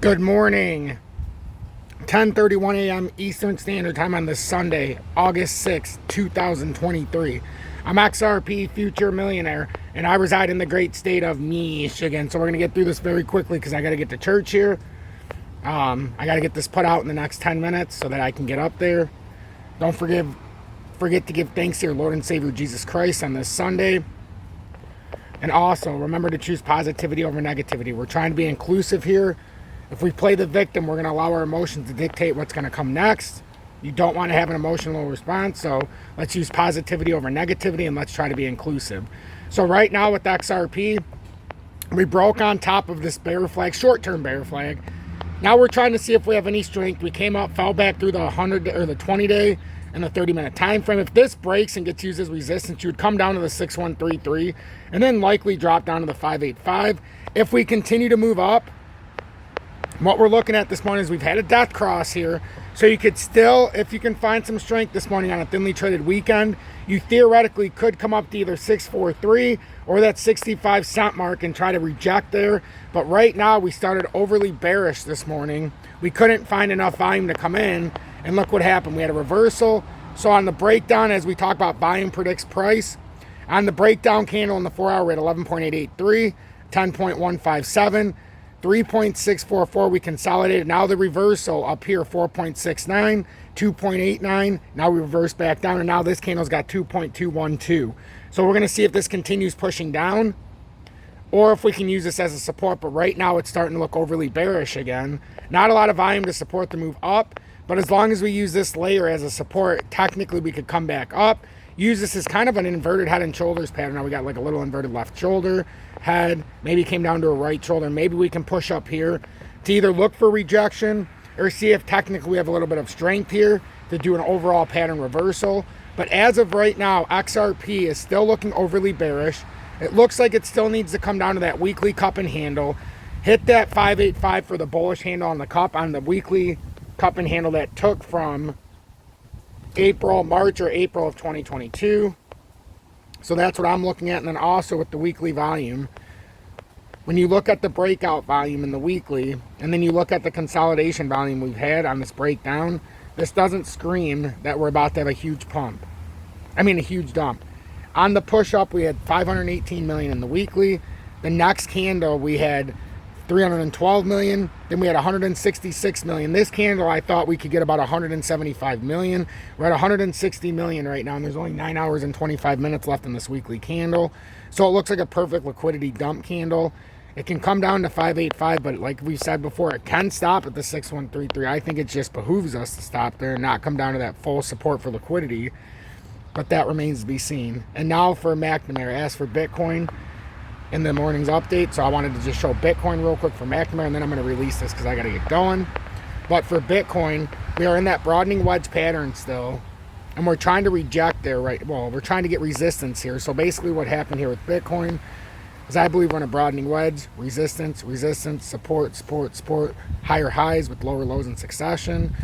Good morning. 10:31 a.m. Eastern Standard Time on this Sunday, August 6, 2023. I'm XRP Future Millionaire, and I reside in the great state of Michigan. So we're going to get through this very quickly because I got to get to church here. I got to get this put out in the next 10 minutes so that I can get up there. Don't forget to give thanks to your Lord and Savior Jesus Christ on this Sunday. And also, remember to choose positivity over negativity. We're trying to be inclusive here. If we play the victim, we're going to allow our emotions to dictate what's going to come next. You don't want to have an emotional response, so let's use positivity over negativity, and let's try to be inclusive. So right now with XRP, we broke on top of this bear flag, short-term bear flag. Now we're trying to see if we have any strength. We came up, fell back through the 100 or the 20-day and the 30-minute time frame. If this breaks and gets used as resistance, you would come down to the 6133 and then likely drop down to the 585. If we continue to move up, what we're looking at this morning is we've had a death cross here. So you could still, if you can find some strength this morning on a thinly traded weekend, you theoretically could come up to either 643 or that 65 cent mark and try to reject there. But right now we started overly bearish this morning. We couldn't find enough volume to come in, and look what happened. We had a reversal. So on the breakdown, as we talk about volume predicts price, on the breakdown candle in the 4 hour, we're at 11.883, 10.157, 3.644, we consolidated. Now the reversal up here, 4.69, 2.89. Now we reverse back down, and now this candle's got 2.212. So we're going to see if this continues pushing down or if we can use this as a support. But right now it's starting to look overly bearish again. Not a lot of volume to support the move up, but as long as we use this layer as a support, technically we could come back up. Use this as kind of an inverted head and shoulders pattern. Now we got like a little inverted left shoulder, head, maybe came down to a right shoulder. Maybe we can push up here to either look for rejection or see if technically we have a little bit of strength here to do an overall pattern reversal. But as of right now, XRP is still looking overly bearish. It looks like it still needs to come down to that weekly cup and handle, hit that 585 for the bullish handle on the cup, on the weekly cup and handle that took from March or April of 2022. So that's what I'm looking at. And then also with the weekly volume, when you look at the breakout volume in the weekly, and then you look at the consolidation volume we've had on this breakdown, this doesn't scream that we're about to have a huge pump. A huge dump. On the push up, we had 518 million in the weekly. The next candle, we had 312 million. Then we had 166 million. This candle, I thought we could get about 175 million. We're at 160 million right now, and there's only 9 hours and 25 minutes left in this weekly candle. So it looks like a perfect liquidity dump candle. It can come down to 585, but like we said before, it can stop at the 6133. I think it just behooves us to stop there and not come down to that full support for liquidity, but that remains to be seen. And now for McNamara, as for Bitcoin in the morning's update. So I wanted to just show Bitcoin real quick for McNamara, and then I'm going to release this because I got to get going. But for Bitcoin, we are in that broadening wedge pattern still, and we're trying to reject there, right? Well, we're trying to get resistance here. So basically what happened here with Bitcoin is I believe we're in a broadening wedge, resistance, support, higher highs with lower lows in succession.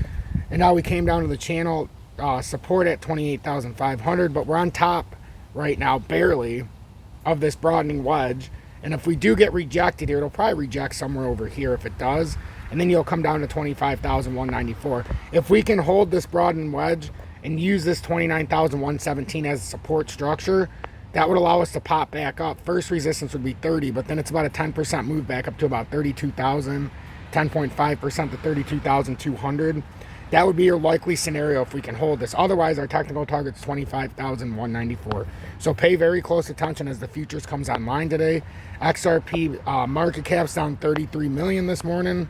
And now we came down to the channel support at 28,500, but we're on top right now, barely, of this broadening wedge. And if we do get rejected here, it'll probably reject somewhere over here if it does, and then you'll come down to 25,194. If we can hold this broadening wedge and use this 29,117 as a support structure, that would allow us to pop back up. First resistance would be 30, but then it's about a 10% move back up to about 32,000, 10.5% to 32,200. That would be your likely scenario if we can hold this. Otherwise, our technical target's 25,194. So pay very close attention as the futures comes online today. XRP market cap's down 33 million this morning,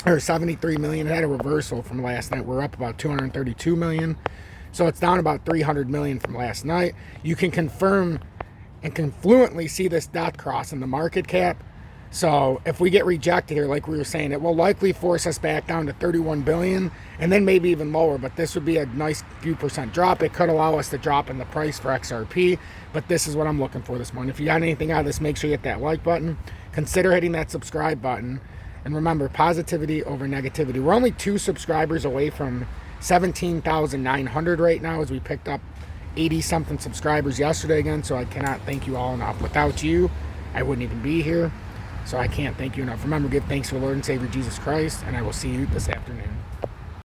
or 73 million. It had a reversal from last night. We're up about 232 million. So it's down about 300 million from last night. You can confirm and can fluently see this death cross in the market cap. So if we get rejected here, like we were saying, it will likely force us back down to 31 billion and then maybe even lower. But this would be a nice few percent drop. It could allow us to drop in the price for XRP. But this is what I'm looking for this morning. If you got anything out of this, make sure you hit that like button. Consider hitting that subscribe button. And remember, positivity over negativity. We're only 2 subscribers away from 17,900 right now, as we picked up 80-something subscribers yesterday again. So I cannot thank you all enough. Without you, I wouldn't even be here. So I can't thank you enough. Remember, give thanks to the Lord and Savior Jesus Christ, and I will see you this afternoon.